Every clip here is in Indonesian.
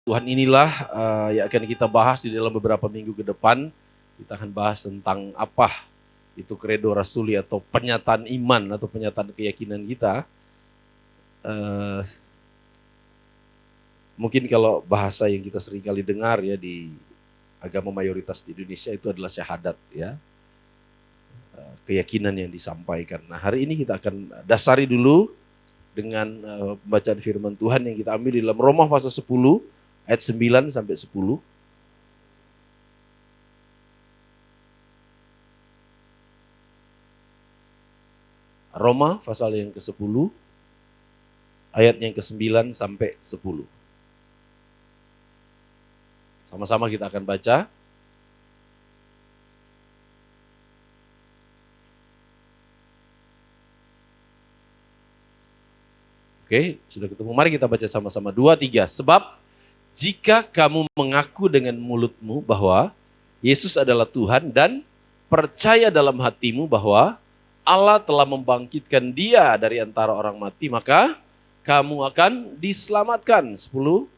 Tuhan inilah yang akan kita bahas di dalam beberapa minggu ke depan. Kita akan bahas tentang apa itu credo rasuli atau pernyataan iman atau pernyataan keyakinan kita. Mungkin kalau bahasa yang kita sering kali dengar ya di agama mayoritas di Indonesia itu adalah syahadat ya. Keyakinan yang disampaikan. Nah, hari ini kita akan dasari dulu dengan bacaan firman Tuhan yang kita ambil di dalam Roma pasal 10 ayat 9 sampai 10. Roma pasal yang ke-10 ayat yang ke-9 sampai 10. Sama-sama kita akan baca. Oke, sudah ketemu. Mari kita baca sama-sama. 2, 3. Sebab jika kamu mengaku dengan mulutmu bahwa Yesus adalah Tuhan dan percaya dalam hatimu bahwa Allah telah membangkitkan dia dari antara orang mati, maka kamu akan diselamatkan. 10.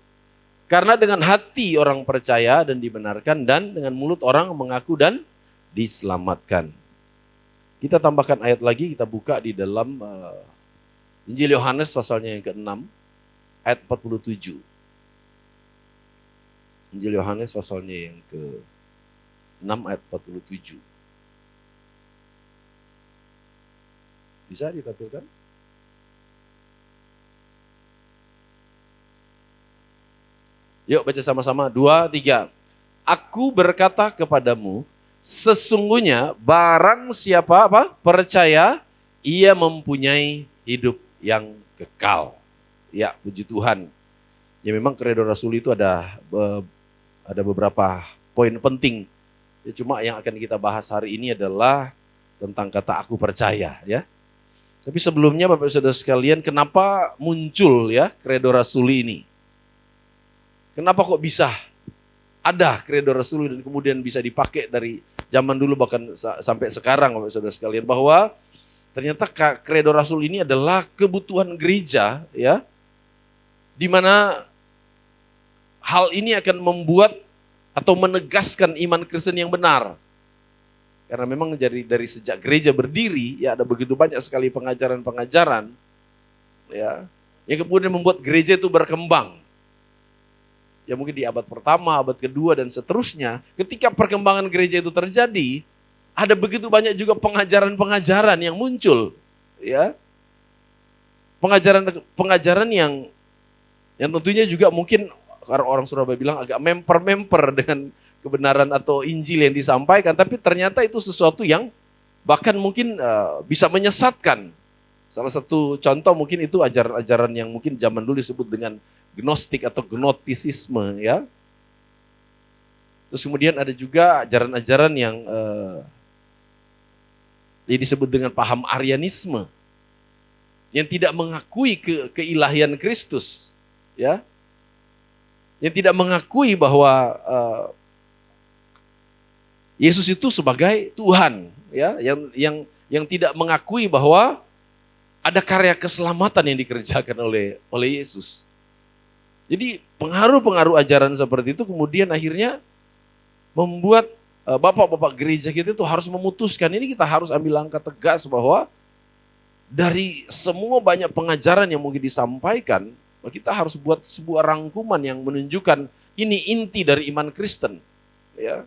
Karena dengan hati orang percaya dan dibenarkan, dan dengan mulut orang mengaku dan diselamatkan. Kita tambahkan ayat lagi, kita buka di dalam Injil Yohanes pasalnya yang ke-6 ayat 47. Injil Yohanes pasalnya yang ke-6 ayat 47. Bisa ditampilkan? Yuk baca sama-sama. 2, 3. Aku berkata kepadamu, sesungguhnya barang siapa percaya, ia mempunyai hidup yang kekal. Ya, puji Tuhan. Ya memang credo rasuli itu ada beberapa poin penting. Ya, cuma yang akan kita bahas hari ini adalah tentang kata aku percaya ya. Tapi sebelumnya Bapak Saudara sekalian, kenapa muncul ya credo rasuli ini? Kenapa kok bisa ada credo rasuli dan kemudian bisa dipakai dari zaman dulu bahkan sampai sekarang Bapak Saudara sekalian, bahwa ternyata credo rasul ini adalah kebutuhan gereja ya, di mana hal ini akan membuat atau menegaskan iman Kristen yang benar. Karena memang dari sejak gereja berdiri ya ada begitu banyak sekali pengajaran-pengajaran ya yang kemudian membuat gereja itu berkembang. Ya mungkin di abad pertama, abad kedua dan seterusnya, ketika perkembangan gereja itu terjadi, ada begitu banyak juga pengajaran-pengajaran yang muncul, ya. Pengajaran yang tentunya juga mungkin orang Surabaya bilang agak memper-memper dengan kebenaran atau Injil yang disampaikan, tapi ternyata itu sesuatu yang bahkan mungkin bisa menyesatkan. Salah satu contoh mungkin itu ajaran-ajaran yang mungkin zaman dulu disebut dengan gnostik atau gnotisisme ya. Terus kemudian ada juga ajaran-ajaran yang disebut dengan paham Arianisme yang tidak mengakui keilahian Kristus ya. Yang tidak mengakui bahwa Yesus itu sebagai Tuhan ya, yang tidak mengakui bahwa ada karya keselamatan yang dikerjakan oleh Yesus. Jadi pengaruh-pengaruh ajaran seperti itu kemudian akhirnya membuat bapak-bapak gereja kita itu harus memutuskan, ini kita harus ambil langkah tegas bahwa dari semua banyak pengajaran yang mungkin disampaikan, kita harus buat sebuah rangkuman yang menunjukkan ini inti dari iman Kristen. Ya.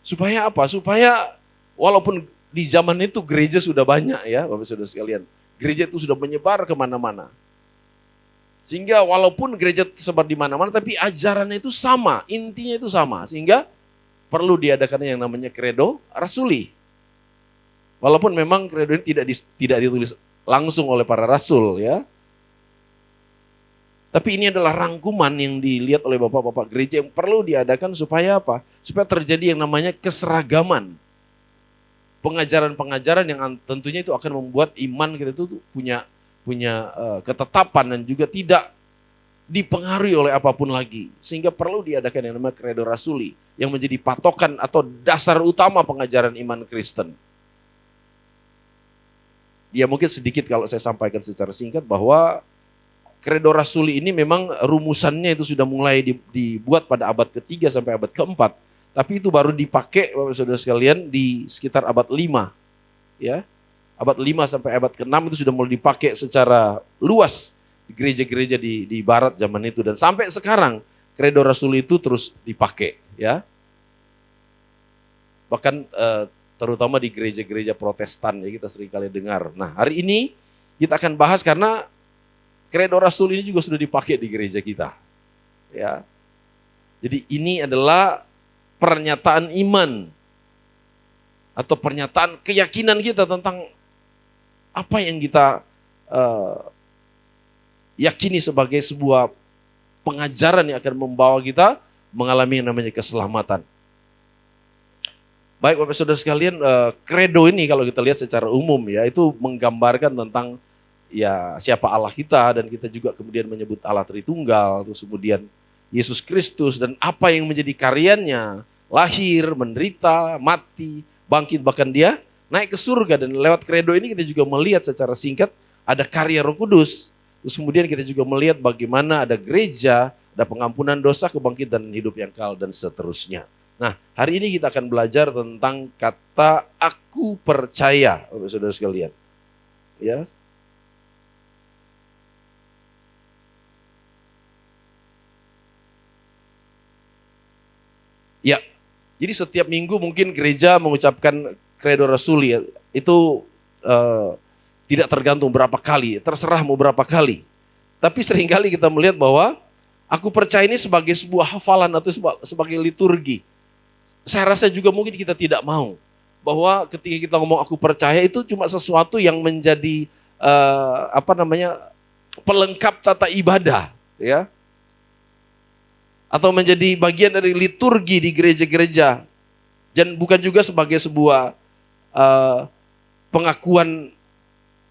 Supaya apa? Supaya walaupun di zaman itu gereja sudah banyak ya Bapak Saudara sekalian, gereja itu sudah menyebar kemana-mana. Sehingga walaupun gereja tersebar di mana-mana, tapi ajarannya itu sama, intinya itu sama. Sehingga perlu diadakan yang namanya credo rasuli. Walaupun memang credo ini tidak ditulis langsung oleh para rasul ya. Tapi ini adalah rangkuman yang dilihat oleh bapak-bapak gereja yang perlu diadakan supaya apa? Supaya terjadi yang namanya keseragaman. Pengajaran-pengajaran yang tentunya itu akan membuat iman kita itu punya ketetapan dan juga tidak dipengaruhi oleh apapun lagi. Sehingga perlu diadakan yang namanya credo rasuli yang menjadi patokan atau dasar utama pengajaran iman Kristen. Ya mungkin sedikit kalau saya sampaikan secara singkat bahwa Credo Rasuli ini memang rumusannya itu sudah mulai dibuat pada abad ketiga sampai abad keempat. Tapi itu baru dipakai Bapak Saudara sekalian di sekitar abad 5. Ya. Abad 5 sampai abad ke-6 itu sudah mulai dipakai secara luas di gereja-gereja di barat zaman itu. Dan sampai sekarang Credo Rasuli itu terus dipakai. Ya. Bahkan terutama di gereja-gereja Protestan ya kita sering kali dengar. Nah hari ini kita akan bahas karena Credo Rasul ini juga sudah dipakai di gereja kita. Ya. Jadi ini adalah pernyataan iman atau pernyataan keyakinan kita tentang apa yang kita yakini sebagai sebuah pengajaran yang akan membawa kita mengalami yang namanya keselamatan. Baik Bapak Saudara sekalian, credo ini kalau kita lihat secara umum ya itu menggambarkan tentang ya siapa Allah kita, dan kita juga kemudian menyebut Allah Tritunggal, terus kemudian Yesus Kristus dan apa yang menjadi karyanya, lahir, menderita, mati, bangkit, bahkan dia naik ke surga. Dan lewat credo ini kita juga melihat secara singkat ada karya Roh Kudus. Terus kemudian kita juga melihat bagaimana ada gereja, ada pengampunan dosa, kebangkitan hidup yang kekal dan seterusnya. Nah, hari ini kita akan belajar tentang kata aku percaya, Bapak Saudara sekalian. Ya. Ya, jadi setiap minggu mungkin gereja mengucapkan Credo Rasuli ya, itu tidak tergantung berapa kali, terserah mau berapa kali. Tapi seringkali kita melihat bahwa aku percaya ini sebagai sebuah hafalan atau sebagai liturgi. Saya rasa juga mungkin kita tidak mau bahwa ketika kita ngomong aku percaya itu cuma sesuatu yang menjadi pelengkap tata ibadah, ya. Atau menjadi bagian dari liturgi di gereja-gereja, dan bukan juga sebagai sebuah pengakuan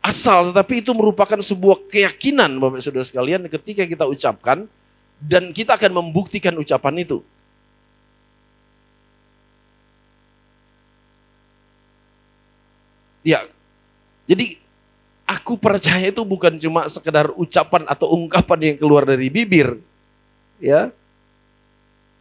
asal, tetapi itu merupakan sebuah keyakinan Bapak Saudara sekalian ketika kita ucapkan, dan kita akan membuktikan ucapan itu. Ya, jadi aku percaya itu bukan cuma sekedar ucapan atau ungkapan yang keluar dari bibir, ya.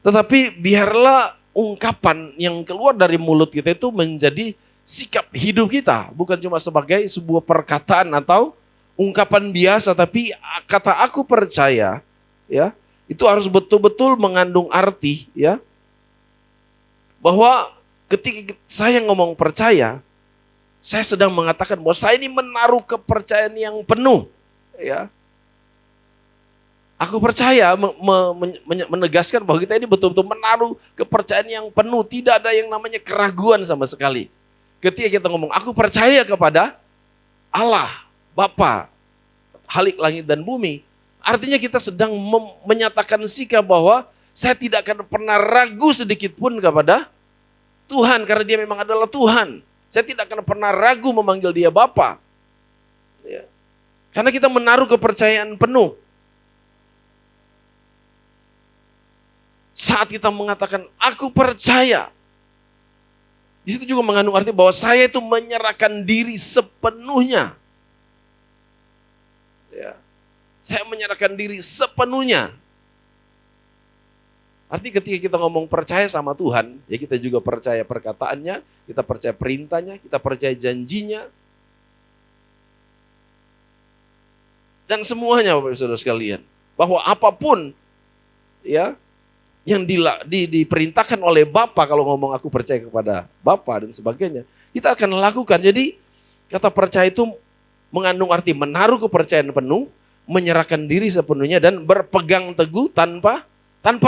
Tetapi biarlah ungkapan yang keluar dari mulut kita itu menjadi sikap hidup kita. Bukan cuma sebagai sebuah perkataan atau ungkapan biasa. Tapi kata aku percaya, ya, itu harus betul-betul mengandung arti, ya. Bahwa ketika saya ngomong percaya, saya sedang mengatakan bahwa saya ini menaruh kepercayaan yang penuh, ya. Aku percaya menegaskan bahwa kita ini betul-betul menaruh kepercayaan yang penuh. Tidak ada yang namanya keraguan sama sekali. Ketika kita ngomong, aku percaya kepada Allah, Bapa, Khalik langit dan bumi. Artinya kita sedang menyatakan sikap bahwa saya tidak akan pernah ragu sedikit pun kepada Tuhan. Karena dia memang adalah Tuhan. Saya tidak akan pernah ragu memanggil dia Bapa. Ya. Karena kita menaruh kepercayaan penuh. Saat kita mengatakan aku percaya, di situ juga mengandung arti bahwa saya itu menyerahkan diri sepenuhnya. Ya. Saya menyerahkan diri sepenuhnya. Artinya ketika kita ngomong percaya sama Tuhan, ya kita juga percaya perkataannya, kita percaya perintahnya, kita percaya janjinya. Dan semuanya Bapak Saudara sekalian, bahwa apapun ya yang diperintahkan oleh Bapa, kalau ngomong aku percaya kepada Bapa dan sebagainya, kita akan lakukan. Jadi kata percaya itu mengandung arti menaruh kepercayaan penuh, menyerahkan diri sepenuhnya, dan berpegang teguh tanpa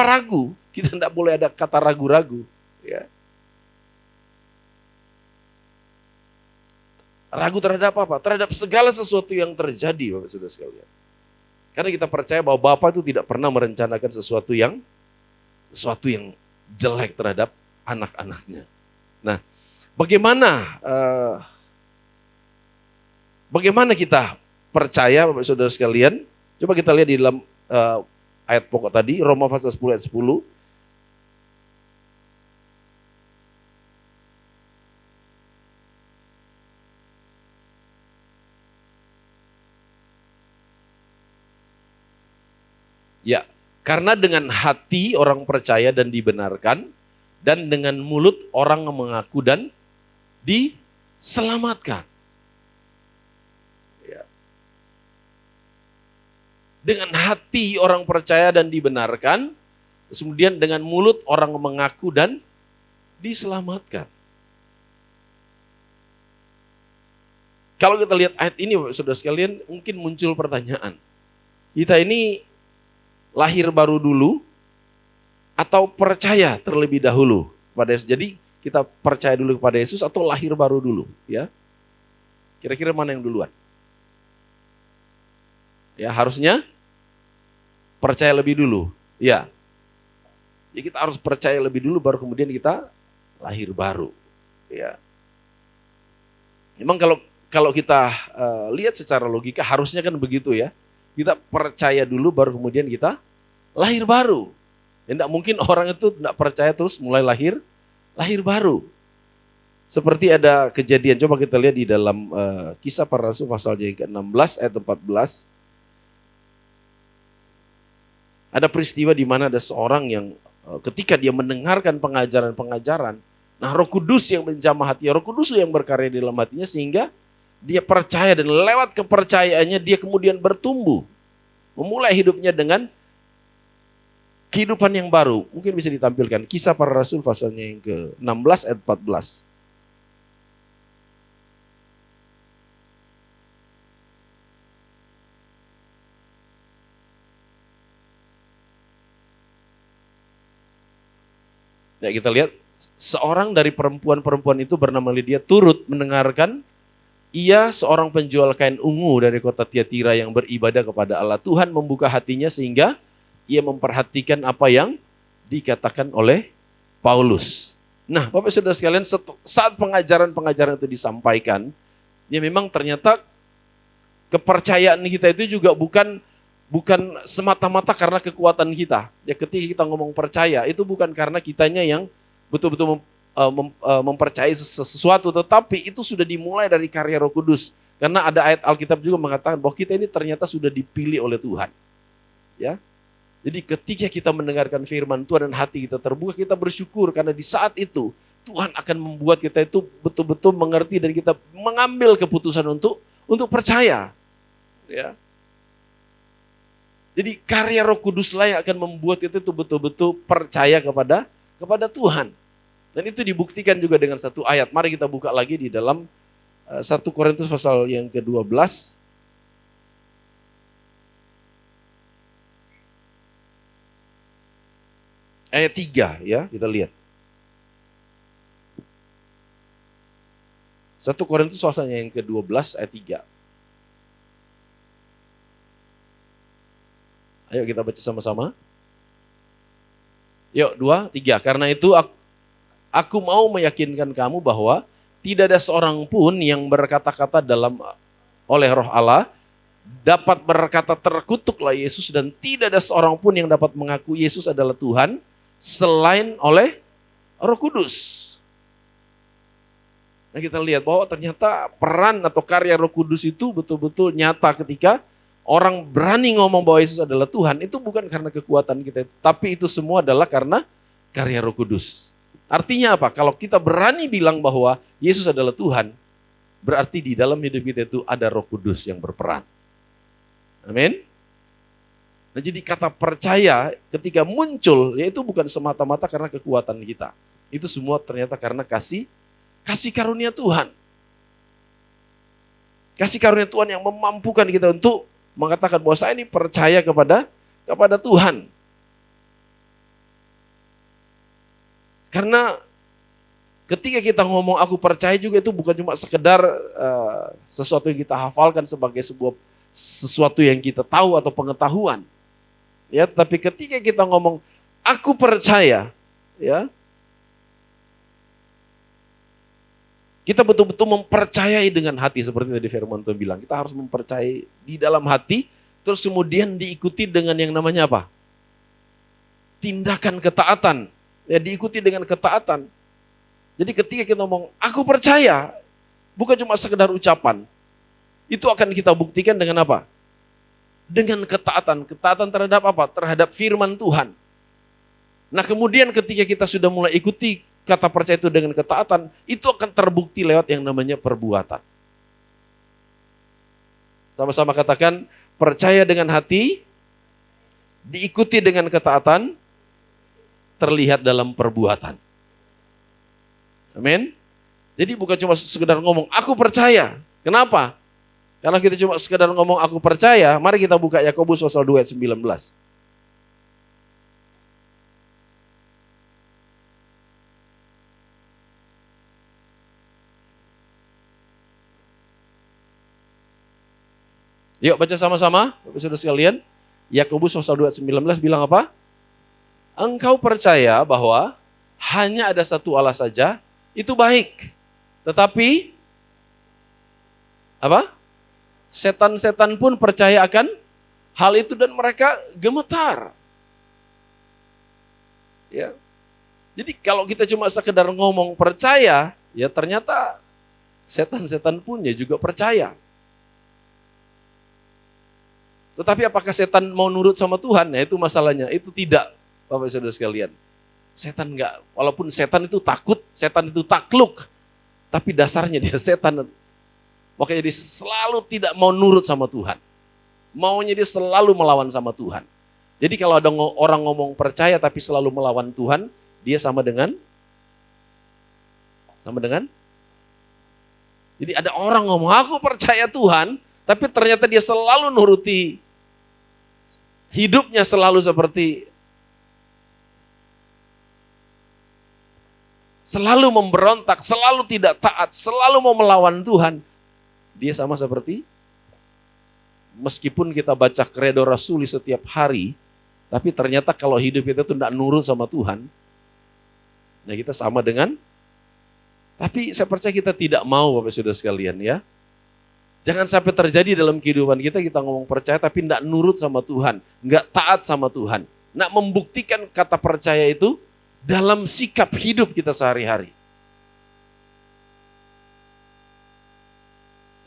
ragu. Kita tidak boleh ada kata ragu-ragu. Ya. Ragu terhadap apa? Terhadap segala sesuatu yang terjadi, Bapak Saudara sekalian. Karena kita percaya bahwa Bapa itu tidak pernah merencanakan sesuatu yang jelek terhadap anak-anaknya. Nah, bagaimana kita percaya Bapak Saudara sekalian? Coba kita lihat di dalam ayat pokok tadi, Roma pasal 10 ayat 10. Ya, karena dengan hati orang percaya dan dibenarkan, dan dengan mulut orang mengaku dan diselamatkan. Ya. Dengan hati orang percaya dan dibenarkan, kemudian dengan mulut orang mengaku dan diselamatkan. Kalau kita lihat ayat ini, saudara sekalian, mungkin muncul pertanyaan. Kita ini lahir baru dulu atau percaya terlebih dahulu pada Yesus? Jadi kita percaya dulu kepada Yesus atau lahir baru dulu? Ya, kira-kira mana yang duluan? Ya, harusnya percaya lebih dulu. Ya, jadi kita harus percaya lebih dulu, baru kemudian kita lahir baru. Ya, memang kalau kita lihat secara logika harusnya kan begitu ya. Kita percaya dulu baru kemudian kita lahir baru. Ya, tidak mungkin orang itu tidak percaya terus mulai lahir baru. Seperti ada kejadian, coba kita lihat di dalam Kisah Para Rasul pasal yang ke-16 ayat 14. Ada peristiwa di mana ada seorang yang ketika dia mendengarkan pengajaran-pengajaran, nah Roh Kudus yang menjamah hati, Roh Kudus yang berkarya di dalam hatinya sehingga dia percaya, dan lewat kepercayaannya dia kemudian bertumbuh. Memulai hidupnya dengan kehidupan yang baru. Mungkin bisa ditampilkan Kisah Para Rasul pasalnya yang ke-16 ayat 14. Ya, kita lihat seorang dari perempuan-perempuan itu bernama Lydia turut mendengarkan. Ia seorang penjual kain ungu dari kota Tiatira yang beribadah kepada Allah. Tuhan membuka hatinya sehingga ia memperhatikan apa yang dikatakan oleh Paulus. Nah, Bapak Saudara sekalian, saat pengajaran-pengajaran itu disampaikan, ya memang ternyata kepercayaan kita itu juga bukan semata-mata karena kekuatan kita. Ya, ketika kita ngomong percaya, itu bukan karena kitanya yang betul-betul mempercayai sesuatu, tetapi itu sudah dimulai dari karya Roh Kudus. Karena ada ayat Alkitab juga mengatakan bahwa kita ini ternyata sudah dipilih oleh Tuhan. Ya. Jadi ketika kita mendengarkan firman Tuhan dan hati kita terbuka, kita bersyukur karena di saat itu Tuhan akan membuat kita itu betul-betul mengerti dan kita mengambil keputusan untuk percaya. Ya. Jadi karya Roh Kuduslah yang akan membuat kita itu betul-betul percaya kepada Tuhan. Dan itu dibuktikan juga dengan satu ayat. Mari kita buka lagi di dalam 1 Korintus pasal yang ke-12. Ayat 3 ya, kita lihat. 1 Korintus pasal yang ke-12 ayat 3. Ayo kita baca sama-sama. Yuk, 2, 3. Karena itu aku mau meyakinkan kamu bahwa tidak ada seorang pun yang berkata-kata oleh Roh Allah dapat berkata terkutuklah Yesus, dan tidak ada seorang pun yang dapat mengaku Yesus adalah Tuhan selain oleh Roh Kudus. Nah, kita lihat bahwa ternyata peran atau karya Roh Kudus itu betul-betul nyata ketika orang berani ngomong bahwa Yesus adalah Tuhan. Itu bukan karena kekuatan kita, tapi itu semua adalah karena karya Roh Kudus. Artinya apa? Kalau kita berani bilang bahwa Yesus adalah Tuhan, berarti di dalam hidup kita itu ada Roh Kudus yang berperan. Amin. Nah, jadi kata percaya ketika muncul, yaitu bukan semata-mata karena kekuatan kita. Itu semua ternyata karena kasih karunia Tuhan. Kasih karunia Tuhan yang memampukan kita untuk mengatakan bahwa saya ini percaya kepada Tuhan. Karena ketika kita ngomong aku percaya juga itu bukan cuma sekedar sesuatu yang kita hafalkan sebagai sesuatu yang kita tahu atau pengetahuan. Ya, tapi ketika kita ngomong aku percaya, ya, kita betul-betul mempercayai dengan hati seperti tadi firman Tuhan bilang. Kita harus mempercayai di dalam hati, terus kemudian diikuti dengan yang namanya apa? Tindakan ketaatan. Ya, diikuti dengan ketaatan. Jadi ketika kita ngomong aku percaya, bukan cuma sekedar ucapan. Itu akan kita buktikan dengan apa? dengan ketaatan. Ketaatan terhadap apa? Terhadap firman Tuhan. Nah kemudian ketika kita sudah mulai ikuti kata percaya itu dengan ketaatan, itu akan terbukti lewat yang namanya perbuatan. Sama-sama katakan, percaya dengan hati, diikuti dengan ketaatan, terlihat dalam perbuatan. Amin. Jadi bukan cuma sekedar ngomong, aku percaya. Kenapa? Karena kita cuma sekedar ngomong aku percaya, mari kita buka Yakobus pasal 2 ayat 19. Yuk baca sama-sama, Bapak Saudara sekalian. Yakobus pasal 2 ayat 19 bilang apa? Engkau percaya bahwa hanya ada satu Allah saja, itu baik. Tetapi apa? Setan-setan pun percaya akan hal itu dan mereka gemetar. Ya. Jadi kalau kita cuma sekedar ngomong percaya, ya ternyata setan-setan pun ya juga percaya. Tetapi apakah setan mau nurut sama Tuhan? Ya itu masalahnya. Itu tidak, Bapak Saudara sekalian. Setan enggak, walaupun setan itu takut, setan itu takluk. Tapi dasarnya dia setan. Makanya dia selalu tidak mau nurut sama Tuhan. Maunya dia selalu melawan sama Tuhan. Jadi kalau ada orang ngomong percaya tapi selalu melawan Tuhan, dia sama dengan? Jadi ada orang ngomong, aku percaya Tuhan, tapi ternyata dia selalu nuruti. Hidupnya selalu seperti selalu memberontak, selalu tidak taat, selalu mau melawan Tuhan. Dia sama seperti meskipun kita baca kredo rasuli setiap hari, tapi ternyata kalau hidup kita itu tidak nurut sama Tuhan, nah kita sama dengan, tapi saya percaya kita tidak mau Bapak Saudara sekalian ya. Jangan sampai terjadi dalam kehidupan kita ngomong percaya tapi tidak nurut sama Tuhan, nggak taat sama Tuhan. Nak membuktikan kata percaya itu dalam sikap hidup kita sehari-hari.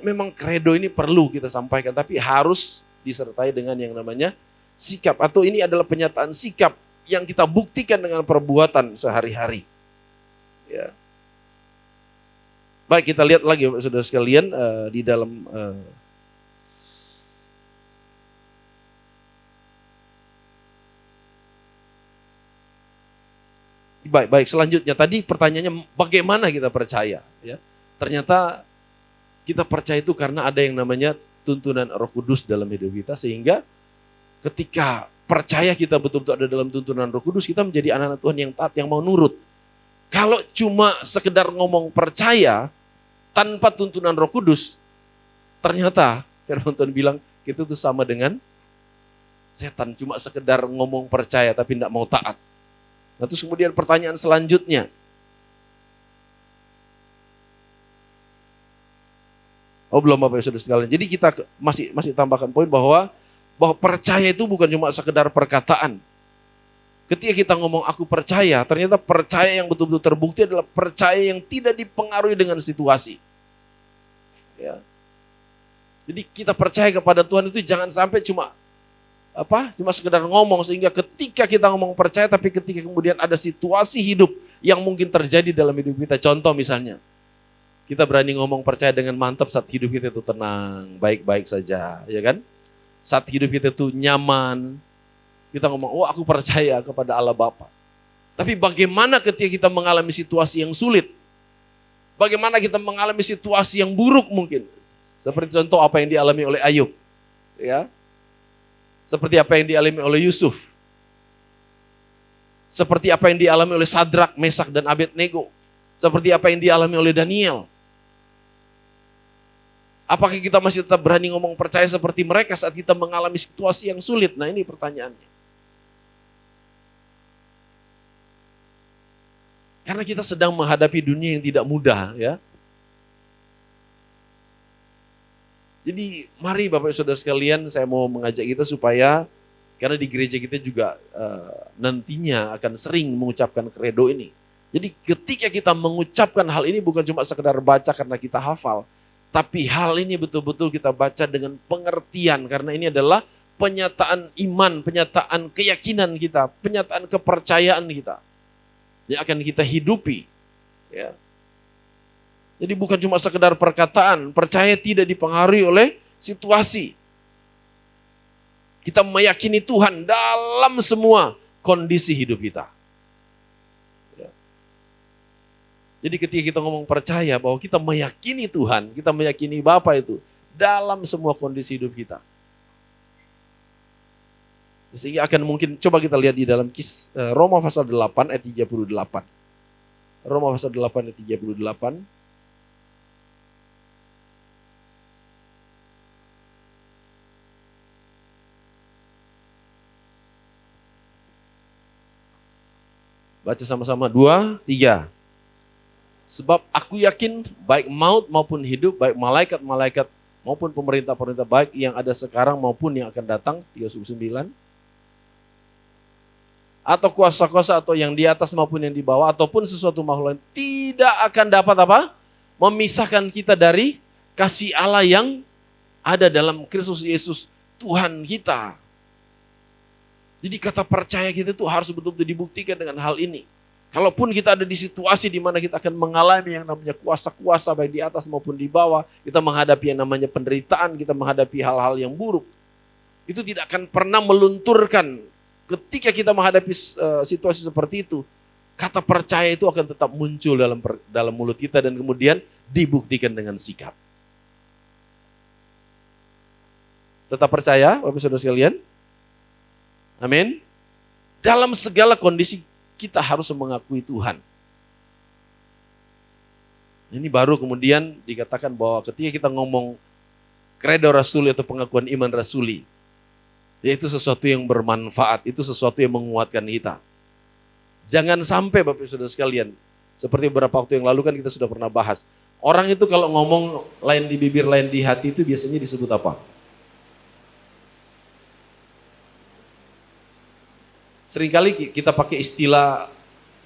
Memang kredo ini perlu kita sampaikan, tapi harus disertai dengan yang namanya sikap. Atau ini adalah penyataan sikap yang kita buktikan dengan perbuatan sehari-hari. Ya. Baik, kita lihat lagi Saudara sekalian di dalam baik selanjutnya tadi pertanyaannya bagaimana kita percaya ya. Ternyata kita percaya itu karena ada yang namanya tuntunan Roh Kudus dalam hidup kita, sehingga ketika percaya kita betul-betul ada dalam tuntunan Roh Kudus, kita menjadi anak-anak Tuhan yang taat, yang mau nurut. Kalau cuma sekedar ngomong percaya tanpa tuntunan Roh Kudus, ternyata firman Tuhan bilang kita tuh sama dengan setan, cuma sekedar ngomong percaya tapi tidak mau taat. Nah, terus kemudian pertanyaan selanjutnya, belum Bapak Saudara sekalian. Jadi kita masih tambahkan poin bahwa percaya itu bukan cuma sekedar perkataan. Ketika kita ngomong aku percaya, ternyata percaya yang betul-betul terbukti adalah percaya yang tidak dipengaruhi dengan situasi. Ya. Jadi kita percaya kepada Tuhan itu jangan sampai cuma sekedar ngomong, sehingga ketika kita ngomong percaya tapi ketika kemudian ada situasi hidup yang mungkin terjadi dalam hidup kita. Contoh misalnya, kita berani ngomong percaya dengan mantap saat hidup kita itu tenang, baik-baik saja, ya kan? Saat hidup kita itu nyaman, kita ngomong, aku percaya kepada Allah Bapa. Tapi bagaimana ketika kita mengalami situasi yang sulit? Bagaimana kita mengalami situasi yang buruk mungkin? Seperti contoh apa yang dialami oleh Ayub. Ya. Seperti apa yang dialami oleh Yusuf. Seperti apa yang dialami oleh Sadrak, Mesak, dan Abednego. Seperti apa yang dialami oleh Daniel. Apakah kita masih tetap berani ngomong percaya seperti mereka saat kita mengalami situasi yang sulit? Nah ini pertanyaannya. Karena kita sedang menghadapi dunia yang tidak mudah, ya. Jadi mari Bapak Saudara sekalian, saya mau mengajak kita supaya, karena di gereja kita juga nantinya akan sering mengucapkan kredo ini. Jadi ketika kita mengucapkan hal ini bukan cuma sekedar baca karena kita hafal, tapi hal ini betul-betul kita baca dengan pengertian, karena ini adalah penyataan iman, penyataan keyakinan kita, penyataan kepercayaan kita yang akan kita hidupi. Ya. Jadi bukan cuma sekedar perkataan, percaya tidak dipengaruhi oleh situasi. Kita meyakini Tuhan dalam semua kondisi hidup kita. Ya. Jadi ketika kita ngomong percaya bahwa kita meyakini Tuhan, kita meyakini Bapa itu dalam semua kondisi hidup kita. Sehingga akan mungkin, coba kita lihat di dalam Roma pasal 8 ayat 38. Roma pasal 8 ayat 38. Baca sama-sama, 2, 3. Sebab aku yakin baik maut maupun hidup, baik malaikat-malaikat maupun pemerintah-pemerintah, baik yang ada sekarang maupun yang akan datang, 39. Atau kuasa-kuasa atau yang di atas maupun yang di bawah, ataupun sesuatu makhluk lain, tidak akan dapat apa? Memisahkan kita dari kasih Allah yang ada dalam Kristus Yesus Tuhan kita. Jadi kata percaya kita itu harus betul-betul dibuktikan dengan hal ini. Kalaupun kita ada di situasi di mana kita akan mengalami yang namanya kuasa-kuasa baik di atas maupun di bawah, kita menghadapi yang namanya penderitaan, kita menghadapi hal-hal yang buruk, itu tidak akan pernah melunturkan. Ketika kita menghadapi situasi seperti itu, kata percaya itu akan tetap muncul dalam mulut kita dan kemudian dibuktikan dengan sikap. Tetap percaya, Bapak Saudara sekalian? Amin. Dalam segala kondisi kita harus mengakui Tuhan. Ini baru kemudian dikatakan bahwa ketika kita ngomong kredo rasuli atau pengakuan iman rasuli, yaitu sesuatu yang bermanfaat, itu sesuatu yang menguatkan kita. Jangan sampai Bapak Saudara sekalian, seperti beberapa waktu yang lalu kan kita sudah pernah bahas. Orang itu kalau ngomong lain di bibir, lain di hati itu biasanya disebut apa? Seringkali kita pakai istilah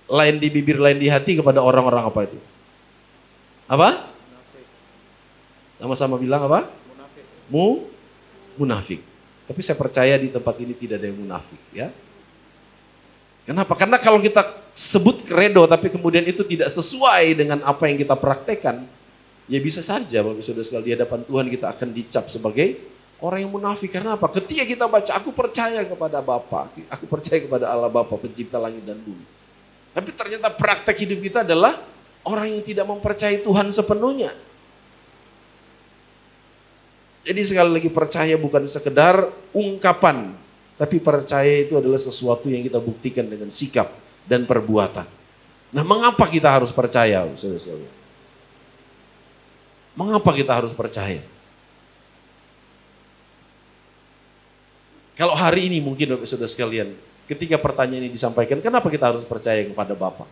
lain di bibir, lain di hati kepada orang-orang apa itu? Apa? Sama-sama bilang apa? Munafik. Tapi saya percaya di tempat ini tidak ada yang munafik, ya. Kenapa? Karena kalau kita sebut kredo tapi kemudian itu tidak sesuai dengan apa yang kita praktekkan, ya bisa saja Bapak Saudara sekalian di hadapan Tuhan kita akan dicap sebagai orang yang munafik. Karena apa? Ketika kita baca, aku percaya kepada Bapa, aku percaya kepada Allah Bapa pencipta langit dan bumi. Tapi ternyata praktek hidup kita adalah orang yang tidak mempercayai Tuhan sepenuhnya. Jadi sekali lagi percaya bukan sekedar ungkapan, tapi percaya itu adalah sesuatu yang kita buktikan dengan sikap dan perbuatan. Nah, mengapa kita harus percaya, saudara-saudara? Mengapa kita harus percaya? Kalau hari ini mungkin Bapak Saudara sekalian, ketika pertanyaan ini disampaikan, kenapa kita harus percaya kepada Bapa?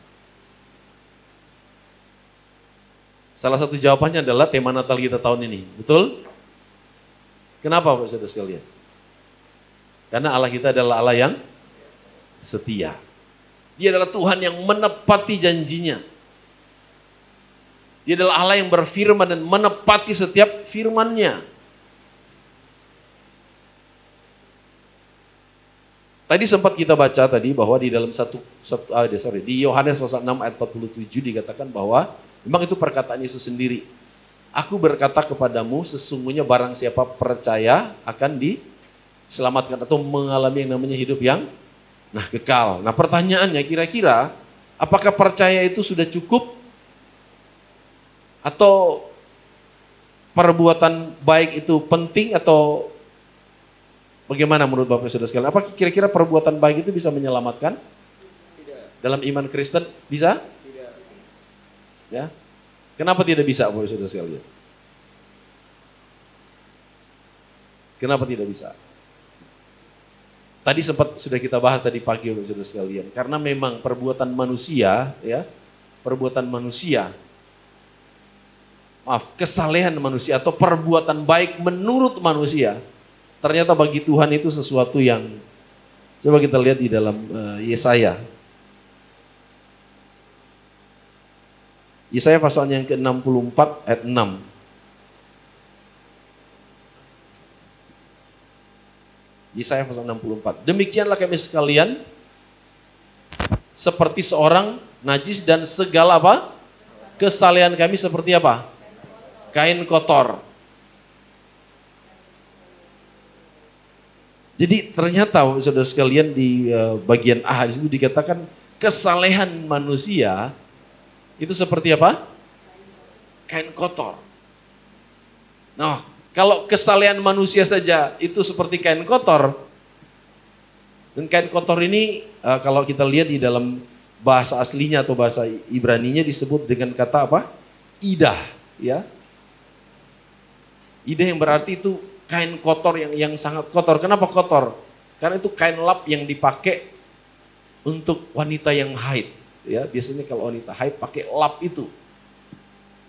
Salah satu jawabannya adalah tema Natal kita tahun ini, betul? Kenapa Bapak Saudara sekalian? Karena Allah kita adalah Allah yang setia. Dia adalah Tuhan yang menepati janjinya. Dia adalah Allah yang berfirman dan menepati setiap firman-Nya. Tadi sempat kita baca tadi bahwa di dalam di Yohanes pasal 6 ayat 47 dikatakan bahwa memang itu perkataan Yesus sendiri. Aku berkata kepadamu, sesungguhnya barang siapa percaya akan diselamatkan atau mengalami yang namanya hidup yang kekal. Nah, pertanyaannya kira-kira apakah percaya itu sudah cukup atau perbuatan baik itu penting atau bagaimana menurut Bapak Saudara sekalian? Apa kira-kira perbuatan baik itu bisa menyelamatkan? Tidak. Dalam iman Kristen bisa? Tidak. Ya. Kenapa tidak bisa Bapak Saudara sekalian? Kenapa tidak bisa? Tadi sempat sudah kita bahas tadi pagi Bapak Saudara sekalian. Karena memang perbuatan manusia, ya, kesalehan manusia atau perbuatan baik menurut manusia, ternyata bagi Tuhan itu sesuatu yang, coba kita lihat di dalam Yesaya. Yesaya pasalnya yang ke-64 ayat 6. Yesaya pasal 64. Demikianlah kami sekalian seperti seorang najis dan segala apa? Kesalehan kami seperti apa? Kain kotor. Jadi ternyata saudara sekalian di bagian A di situ dikatakan kesalehan manusia itu seperti apa? Kain kotor. Nah, kalau kesalehan manusia saja itu seperti kain kotor, dan kain kotor ini kalau kita lihat di dalam bahasa aslinya atau bahasa Ibraninya disebut dengan kata apa? Idah, ya. Idah yang berarti itu kain kotor yang sangat kotor. Kenapa kotor? Karena itu kain lap yang dipakai untuk wanita yang haid, ya. Biasanya kalau wanita haid pakai lap itu.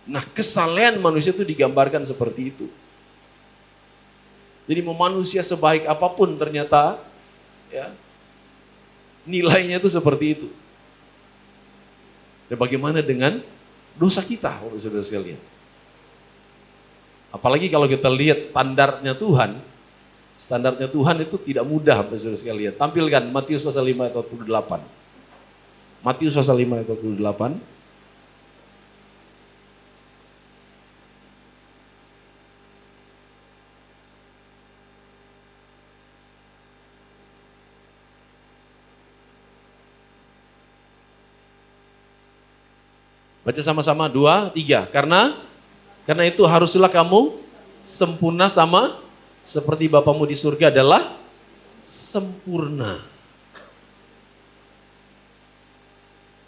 Nah, kesalehan manusia itu digambarkan seperti itu. Jadi mau manusia sebaik apapun ternyata ya nilainya itu seperti itu. Dan bagaimana dengan dosa kita, saudara sekalian? Apalagi kalau kita lihat standarnya Tuhan itu tidak mudah, saudara sekalian. Tampilkan Matius pasal 5 ayat 28. Matius pasal 5 ayat 28. Baca sama-sama 2, 3. Karena itu haruslah kamu sempurna sama seperti Bapamu di surga adalah sempurna.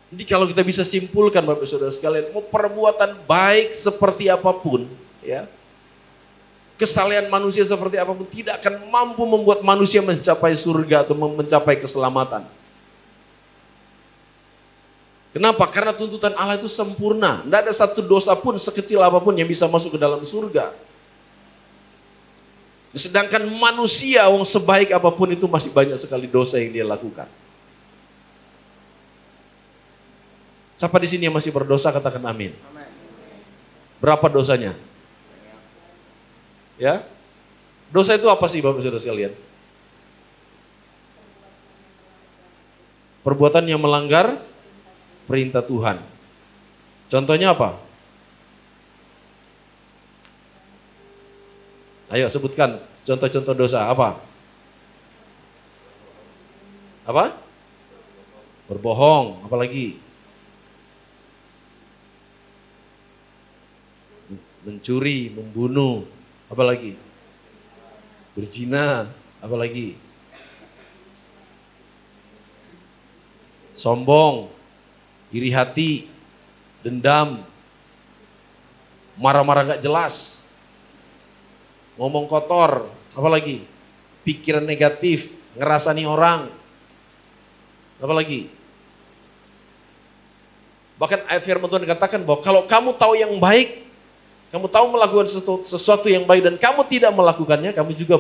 Jadi kalau kita bisa simpulkan Bapak Saudara sekalian, mau perbuatan baik seperti apapun, ya, kesalehan manusia seperti apapun tidak akan mampu membuat manusia mencapai surga atau mencapai keselamatan. Kenapa? Karena tuntutan Allah itu sempurna. Tidak ada satu dosa pun sekecil apapun yang bisa masuk ke dalam surga. Sedangkan manusia, wong sebaik apapun itu masih banyak sekali dosa yang dia lakukan. Siapa di sini yang masih berdosa katakan amin. Berapa dosanya? Ya, dosa itu apa sih Bapak Saudara sekalian? Perbuatan yang melanggar perintah Tuhan. Contohnya apa? Ayo sebutkan contoh-contoh dosa apa? Apa? Berbohong, apalagi? Mencuri, membunuh, apalagi? Berzina, apalagi? Sombong, iri hati, dendam, marah-marah gak jelas, ngomong kotor, apalagi? Pikiran negatif, ngerasani orang, apalagi? Bahkan ayat firman Tuhan katakan bahwa kalau kamu tahu yang baik, kamu tahu melakukan sesuatu yang baik dan kamu tidak melakukannya, kamu juga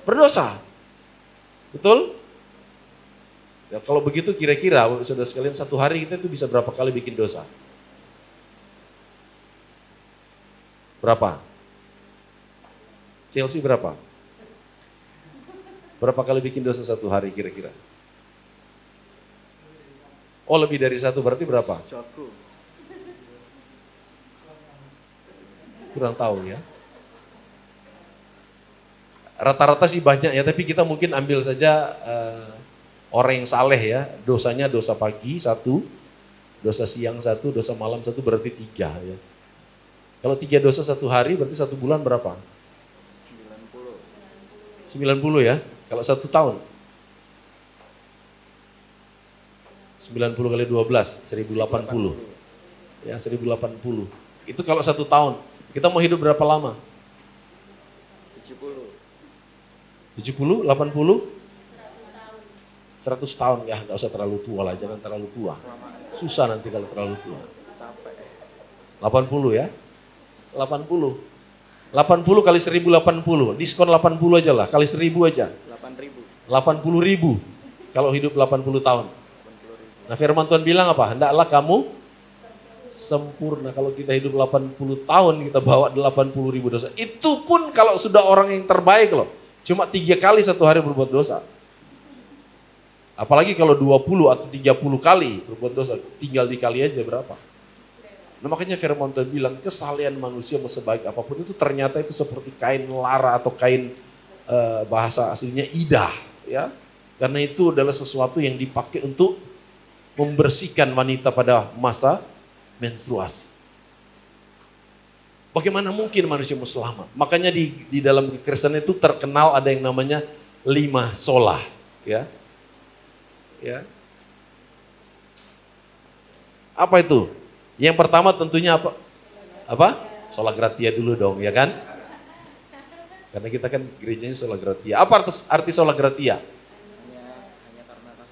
berdosa. Betul? Ya, kalau begitu kira-kira saudara sekalian satu hari kita itu bisa berapa kali bikin dosa? Berapa? Chelsea berapa? Berapa kali bikin dosa satu hari kira-kira? Oh lebih dari satu, berarti berapa? Kurang tahu ya. Rata-rata sih banyak ya, tapi kita mungkin ambil saja orang yang saleh ya, dosanya dosa pagi satu, dosa siang satu, dosa malam satu, berarti 3 ya. Kalau 3 dosa satu hari berarti 1 bulan berapa? 90 ya, kalau 1 tahun. 90 kali 12, 1080. Ya 1080. Itu kalau 1 tahun. Kita mau hidup berapa lama? 70, 80? 100 tahun ya, nggak usah terlalu tua lah, jangan terlalu tua. Susah nanti kalau terlalu tua. 80 ya, 80 kali 1080, diskon 80 aja lah, kali 1000 aja. 80.000 kalau hidup 80 tahun. Nah firman Tuhan bilang apa? Hendaklah kamu sempurna. Kalau kita hidup 80 tahun, kita bawa 80.000 dosa. Itu pun kalau sudah orang yang terbaik loh. Cuma 3 kali satu hari berbuat dosa. Apalagi kalau 20 atau 30 kali berbuat dosa, tinggal dikali aja berapa. Nah makanya firman Tuhan bilang kesalehan manusia mau sebaik apapun itu ternyata itu seperti kain lara atau kain bahasa aslinya idah. Ya. Karena itu adalah sesuatu yang dipakai untuk membersihkan wanita pada masa menstruasi. Bagaimana mungkin manusia mau selamat? Makanya di dalam kekristenan itu terkenal ada yang namanya 5 sola. Ya. Ya. Apa itu? Yang pertama tentunya apa? Apa? Sola Gratia dulu dong, ya kan? Karena kita kan gerejanya Sola Gratia. Apa arti Sola Gratia?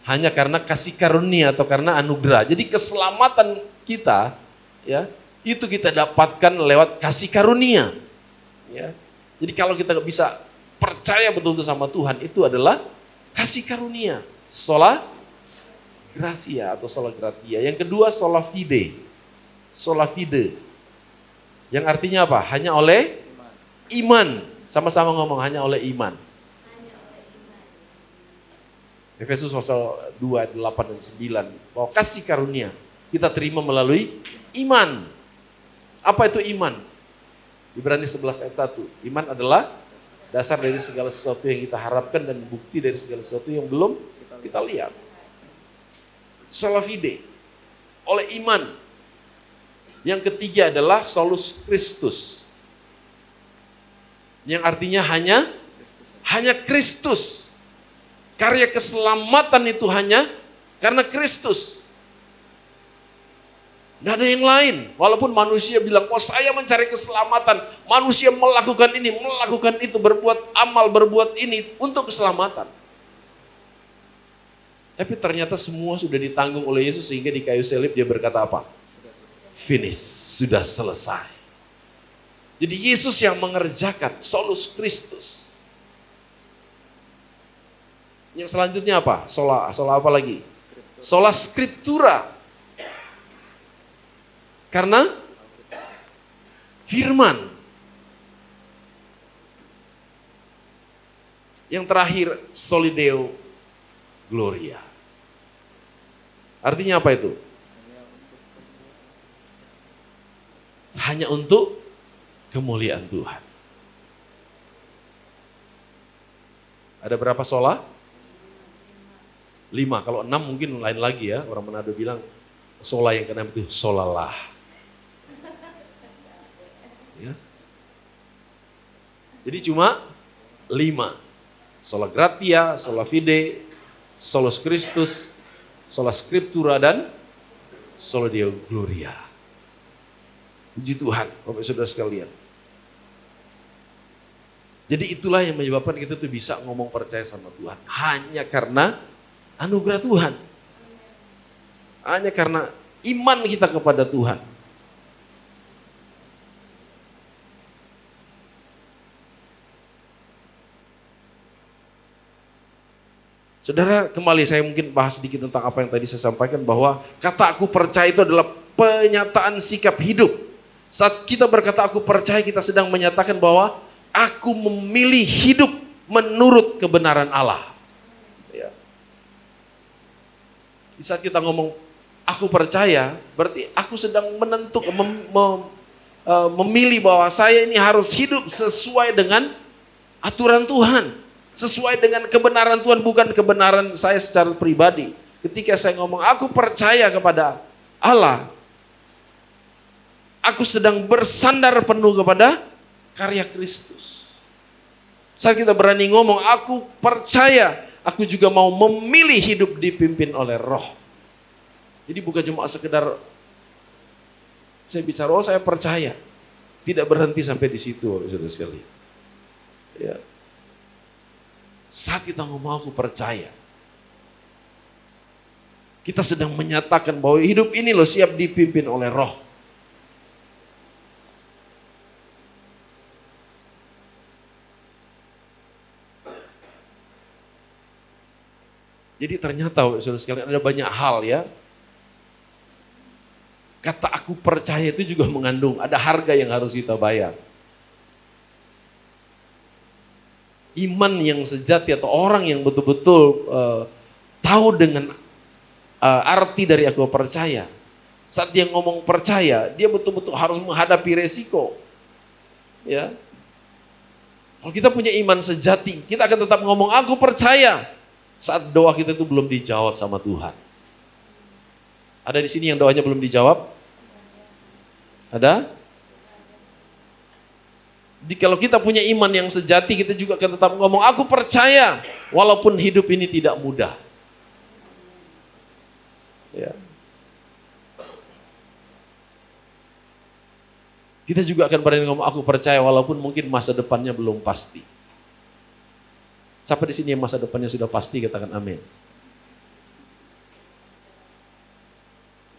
Hanya karena kasih karunia atau karena anugerah. Jadi keselamatan kita, ya, itu kita dapatkan lewat kasih karunia. Ya. Jadi kalau kita bisa percaya betul-betul sama Tuhan, itu adalah kasih karunia. Sola Gratia atau Sola Gratia. Yang kedua sola fide. Sola fide. Yang artinya apa? Hanya oleh iman. Sama-sama ngomong hanya oleh iman. Efesus pasal 2 ayat 8 dan 9. Bahwa kasih karunia kita terima melalui iman. Apa itu iman? Ibrani 11 ayat 1. Iman adalah dasar dari segala sesuatu yang kita harapkan dan bukti dari segala sesuatu yang belum kita lihat. Sola fide, oleh iman. Yang ketiga adalah solus Christus. Yang artinya hanya Kristus. Karya keselamatan itu hanya karena Kristus. Tidak ada yang lain. Walaupun manusia bilang, oh saya mencari keselamatan. Manusia melakukan ini, melakukan itu, berbuat amal, berbuat ini untuk keselamatan. Tapi ternyata semua sudah ditanggung oleh Yesus sehingga di kayu salib dia berkata apa? Finish, sudah selesai. Jadi Yesus yang mengerjakan, solus Christus. Yang selanjutnya apa? Sola apa lagi? Sola Scriptura. Karena firman. Yang terakhir, solideo gloria. Artinya apa itu? Hanya untuk kemuliaan Tuhan. Ada berapa sola? 5. Kalau 6 mungkin lain lagi ya. Orang Manado bilang sola yang keenam itu solalah. Ya. Jadi cuma 5. Sola Gratia, Sola Fide, Solus Christus, Sola Scriptura, dan Sola Deo Gloria. Puji Tuhan, Bapak Saudara sekalian. Jadi itulah yang menyebabkan kita tuh bisa ngomong percaya sama Tuhan. Hanya karena anugerah Tuhan. Hanya karena iman kita kepada Tuhan. Saudara, kembali saya mungkin bahas sedikit tentang apa yang tadi saya sampaikan, bahwa kata aku percaya itu adalah penyataan sikap hidup. Saat kita berkata aku percaya, kita sedang menyatakan bahwa aku memilih hidup menurut kebenaran Allah. Ya. Di saat kita ngomong aku percaya, berarti aku sedang menentukan, memilih bahwa saya ini harus hidup sesuai dengan aturan Tuhan. Sesuai dengan kebenaran Tuhan, bukan kebenaran saya secara pribadi. Ketika saya ngomong aku percaya kepada Allah, aku sedang bersandar penuh kepada karya Kristus. Saat kita berani ngomong aku percaya, aku juga mau memilih hidup dipimpin oleh Roh. Jadi bukan cuma sekedar saya bicara, oh saya percaya. Tidak berhenti sampai di situ, saudara sekalian. Ya. Saat kita ngomong aku percaya, kita sedang menyatakan bahwa hidup ini loh siap dipimpin oleh Roh. Jadi ternyata saudara sekalian ada banyak hal ya. Kata aku percaya itu juga mengandung ada harga yang harus kita bayar. iman yang sejati atau orang yang betul-betul tahu dengan arti dari aku percaya. Saat dia ngomong percaya, dia betul-betul harus menghadapi resiko. Ya. Kalau kita punya iman sejati, kita akan tetap ngomong aku percaya. Saat doa kita itu belum dijawab sama Tuhan. Ada di sini yang doanya belum dijawab? Ada? Jadi kalau kita punya iman yang sejati, kita juga akan tetap ngomong aku percaya, walaupun hidup ini tidak mudah. Ya. Kita juga akan berani ngomong aku percaya walaupun mungkin masa depannya belum pasti. Siapa di sini yang masa depannya sudah pasti, katakan amin.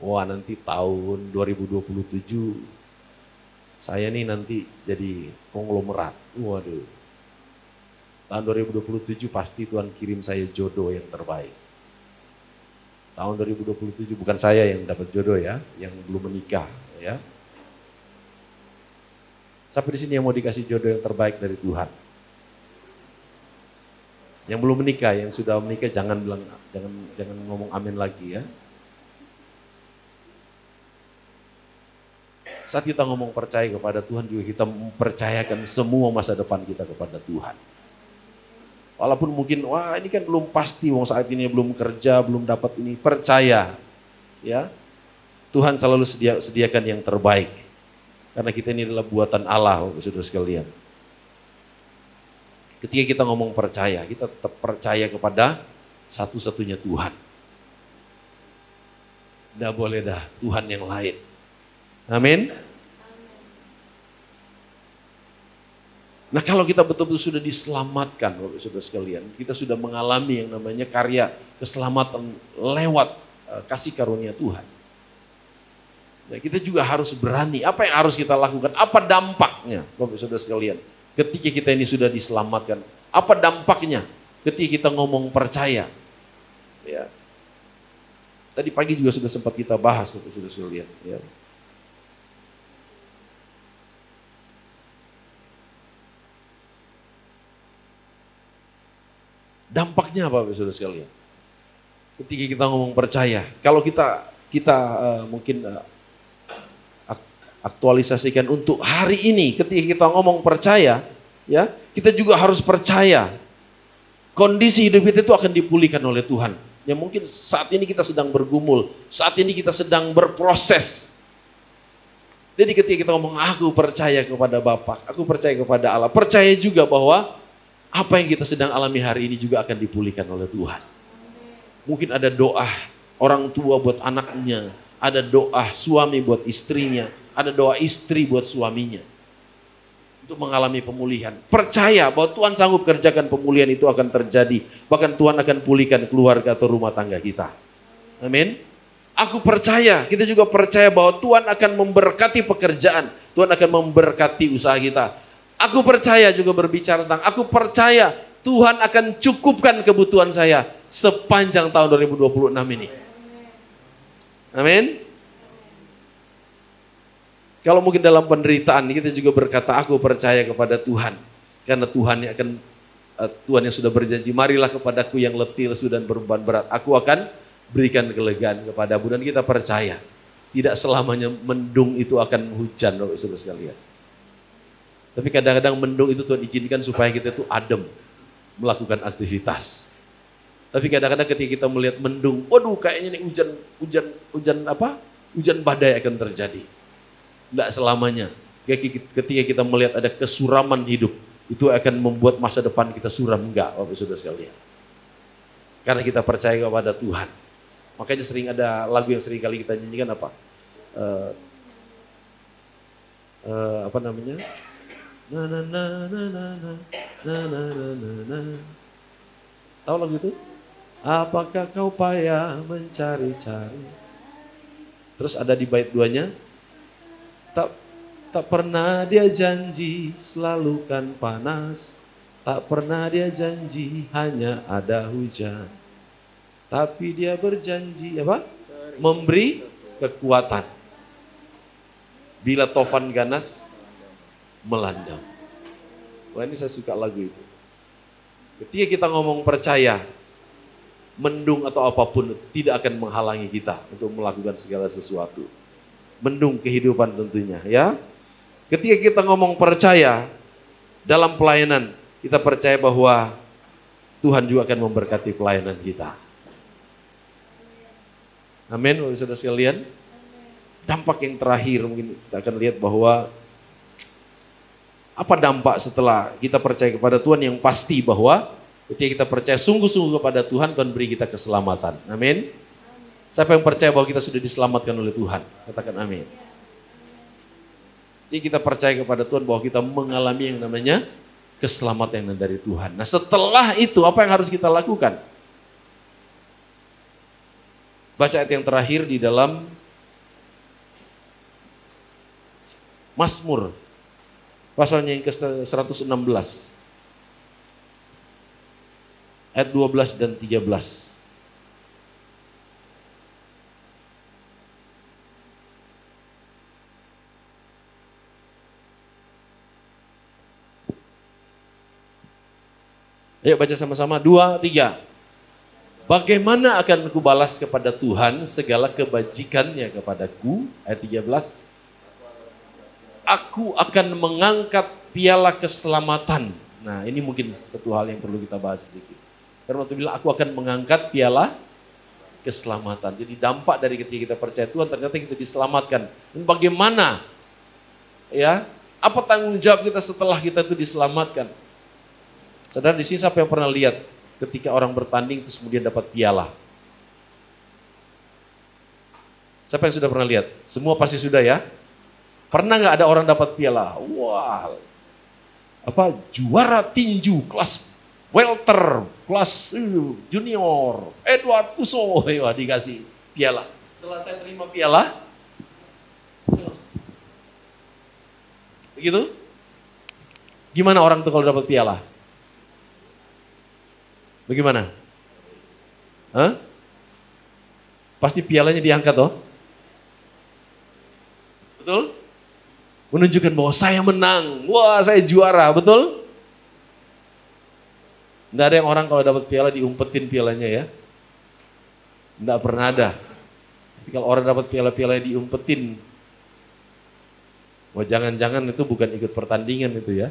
Wah, nanti tahun 2027 saya nih nanti jadi konglomerat. Waduh. Tahun 2027 pasti Tuhan kirim saya jodoh yang terbaik. Tahun 2027 bukan saya yang dapat jodoh ya, yang belum menikah ya. Siapa di sini yang mau dikasih jodoh yang terbaik dari Tuhan? Yang belum menikah, yang sudah menikah jangan ngomong amin lagi ya. Saat kita ngomong percaya kepada Tuhan juga kita mempercayakan semua masa depan kita kepada Tuhan. Walaupun mungkin wah ini kan belum pasti, wong saat ini belum kerja, belum dapat ini, percaya ya. Tuhan selalu sediakan yang terbaik. Karena kita ini adalah buatan Allah, saudara sekalian. Ketika kita ngomong percaya, kita tetap percaya kepada satu-satunya Tuhan. Tidak boleh dah Tuhan yang lain. Amin. Nah kalau kita betul-betul sudah diselamatkan, saudara sekalian, kita sudah mengalami yang namanya karya keselamatan lewat kasih karunia Tuhan. Nah, kita juga harus berani. Apa yang harus kita lakukan? Apa dampaknya, Bapak Saudara sekalian? Ketika kita ini sudah diselamatkan, apa dampaknya? Ketika kita ngomong percaya, ya. Tadi pagi juga sudah sempat kita bahas, Bapak Saudara sekalian. Ya. Dampaknya apa, Bapak Saudara sekalian? Ketika kita ngomong percaya, kalau kita mungkin aktualisasikan untuk hari ini, ketika kita ngomong percaya, ya, kita juga harus percaya kondisi hidup kita itu akan dipulihkan oleh Tuhan. Yang mungkin saat ini kita sedang bergumul, saat ini kita sedang berproses. Jadi ketika kita ngomong aku percaya kepada Bapa, aku percaya kepada Allah, percaya juga bahwa apa yang kita sedang alami hari ini juga akan dipulihkan oleh Tuhan. Mungkin ada doa orang tua buat anaknya, ada doa suami buat istrinya, ada doa istri buat suaminya untuk mengalami pemulihan. Percaya bahwa Tuhan sanggup kerjakan pemulihan itu akan terjadi. Bahkan Tuhan akan pulihkan keluarga atau rumah tangga kita. Amin. Aku percaya, kita juga percaya bahwa Tuhan akan memberkati pekerjaan. Tuhan akan memberkati usaha kita. Aku percaya juga berbicara tentang, aku percaya Tuhan akan cukupkan kebutuhan saya sepanjang tahun 2026 ini. Amin. Kalau mungkin dalam penderitaan kita juga berkata aku percaya kepada Tuhan. Karena Tuhan yang sudah berjanji, marilah kepadaku yang letih, lesu dan beban berat. Aku akan berikan kelegaan kepadamu. Dan kita percaya tidak selamanya mendung itu akan hujan, Bapak Saudara sekalian. Tapi kadang-kadang mendung itu Tuhan izinkan supaya kita itu adem melakukan aktivitas. Tapi kadang-kadang ketika kita melihat mendung, waduh kayaknya ini hujan badai akan terjadi. Tidak selamanya. Ketika kita melihat ada kesuraman hidup, itu akan membuat masa depan kita suram. Enggak, Bapak Saudara sekalian. Karena kita percaya kepada Tuhan. Makanya sering ada lagu yang sering kali kita nyanyikan apa? Apa namanya? Na na na na na na na na na na. Tahu lagu itu? Apakah kau payah mencari-cari? Terus ada di bait duanya, tak pernah dia janji selalu kan panas, tak pernah dia janji hanya ada hujan, tapi dia berjanji apa? Memberi kekuatan bila tofan ganas melanda. Wah ini saya suka lagu itu. Ketika kita ngomong percaya, mendung atau apapun tidak akan menghalangi kita untuk melakukan segala sesuatu. Mendung kehidupan tentunya ya. Ketika kita ngomong percaya dalam pelayanan, kita percaya bahwa Tuhan juga akan memberkati pelayanan kita. Amin, Bapak Saudara sekalian. Dampak yang terakhir mungkin kita akan lihat bahwa apa dampak setelah kita percaya kepada Tuhan, yang pasti bahwa ketika kita percaya sungguh-sungguh kepada Tuhan, Tuhan beri kita keselamatan. Amin. Siapa yang percaya bahwa kita sudah diselamatkan oleh Tuhan? Katakan amin. Jadi kita percaya kepada Tuhan bahwa kita mengalami yang namanya keselamatan yang dari Tuhan. Nah setelah itu apa yang harus kita lakukan? Baca ayat yang terakhir di dalam Mazmur pasalnya yang ke-116 ayat 12 dan 13. Ayo baca sama-sama, 2, 3. Bagaimana akan kubalas kepada Tuhan segala kebajikannya kepadaku? Ayat 13. Aku akan mengangkat piala keselamatan. Nah ini mungkin satu hal yang perlu kita bahas sedikit. Karena waktu bilang aku akan mengangkat piala keselamatan. Jadi dampak dari ketika kita percaya Tuhan ternyata kita diselamatkan. Dan bagaimana? Ya, apa tanggung jawab kita setelah kita itu diselamatkan? Saudara di sini siapa yang pernah lihat ketika orang bertanding terus kemudian dapat piala? Siapa yang sudah pernah lihat? Semua pasti sudah ya. Pernah nggak ada orang dapat piala? Wah, apa juara tinju kelas welter, kelas junior, Edward Kuso, wah dikasih piala. Setelah saya terima piala, begitu? Gimana orang tuh kalau dapat piala? Bagaimana? Hah? Pasti pialanya diangkat toh? Betul? Menunjukkan bahwa saya menang, wah saya juara, betul? Nggak ada yang orang kalau dapat piala diumpetin pialanya ya. Nggak pernah ada. Jadi kalau orang dapat piala-piala diumpetin, wah jangan-jangan itu bukan ikut pertandingan itu ya.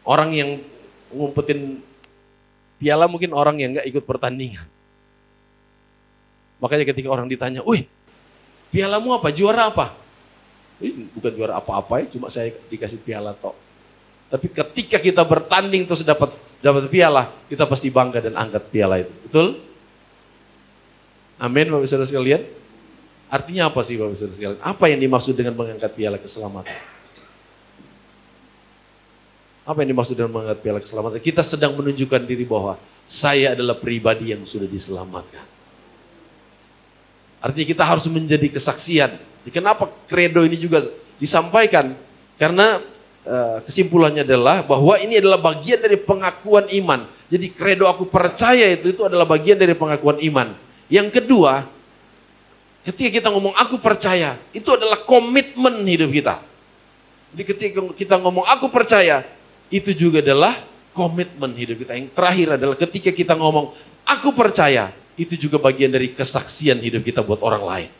Orang yang ngumpetin piala mungkin orang yang nggak ikut pertandingan. Makanya ketika orang ditanya, wih pialamu apa, juara apa? Bukan juara apa-apa ya, cuma saya dikasih piala tok. Tapi ketika kita bertanding terus dapat piala, kita pasti bangga dan angkat piala itu. Betul? Amin Bapak Saudara sekalian. Artinya apa sih Bapak Saudara sekalian? Apa yang dimaksud dengan mengangkat piala keselamatan? Apa yang dimaksud dengan mengangkat piala keselamatan? Kita sedang menunjukkan diri bahwa saya adalah pribadi yang sudah diselamatkan. Artinya kita harus menjadi kesaksian. Kenapa kredo ini juga disampaikan? Karena kesimpulannya adalah bahwa ini adalah bagian dari pengakuan iman. Jadi kredo aku percaya itu adalah bagian dari pengakuan iman. Yang kedua, ketika kita ngomong aku percaya, itu adalah komitmen hidup kita. Jadi ketika kita ngomong aku percaya, itu juga adalah komitmen hidup kita. Yang terakhir adalah ketika kita ngomong aku percaya, itu juga bagian dari kesaksian hidup kita buat orang lain.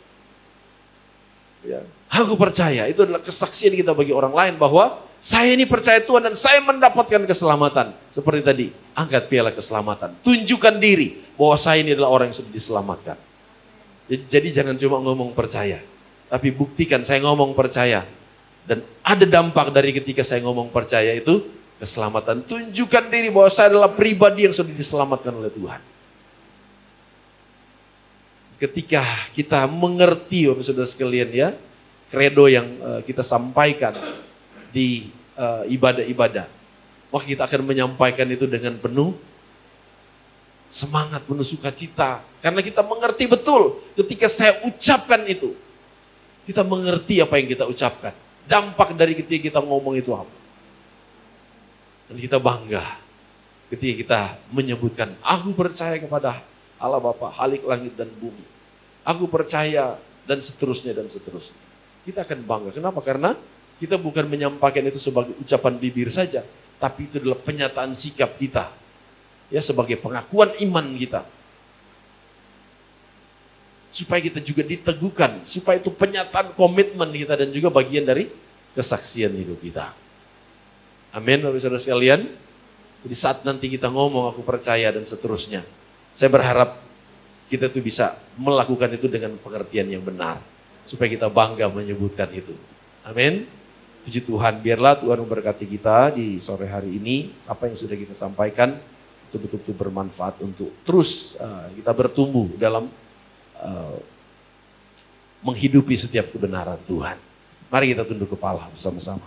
Ya. Aku percaya, itu adalah kesaksian kita bagi orang lain bahwa saya ini percaya Tuhan dan saya mendapatkan keselamatan. Seperti tadi, angkat piala keselamatan. Tunjukkan diri bahwa saya ini adalah orang yang sudah diselamatkan. Jadi jangan cuma ngomong percaya, tapi buktikan saya ngomong percaya. Dan ada dampak dari ketika saya ngomong percaya itu keselamatan. Tunjukkan diri bahwa saya adalah pribadi yang sudah diselamatkan oleh Tuhan. Ketika kita mengerti Bapak Saudara sekalian ya, kredo yang kita sampaikan di ibadah-ibadah, maka kita akan menyampaikan itu dengan penuh semangat, penuh sukacita. Karena kita mengerti betul ketika saya ucapkan itu, kita mengerti apa yang kita ucapkan. Dampak dari ketika kita ngomong itu apa. Dan kita bangga ketika kita menyebutkan, aku percaya kepada Allah Bapa, Khalik langit dan bumi. Aku percaya dan seterusnya dan seterusnya. Kita akan bangga. Kenapa? Karena kita bukan menyampaikan itu sebagai ucapan bibir saja, tapi itu adalah penyataan sikap kita. Ya, sebagai pengakuan iman kita. Supaya kita juga diteguhkan, supaya itu penyataan komitmen kita dan juga bagian dari kesaksian hidup kita. Amin, Bapak Saudara sekalian. Jadi saat nanti kita ngomong aku percaya dan seterusnya, saya berharap kita tuh bisa melakukan itu dengan pengertian yang benar. Supaya kita bangga menyebutkan itu. Amin. Puji Tuhan, biarlah Tuhan memberkati kita di sore hari ini. Apa yang sudah kita sampaikan itu betul-betul bermanfaat untuk terus kita bertumbuh dalam menghidupi setiap kebenaran Tuhan. Mari kita tunduk kepala bersama-sama.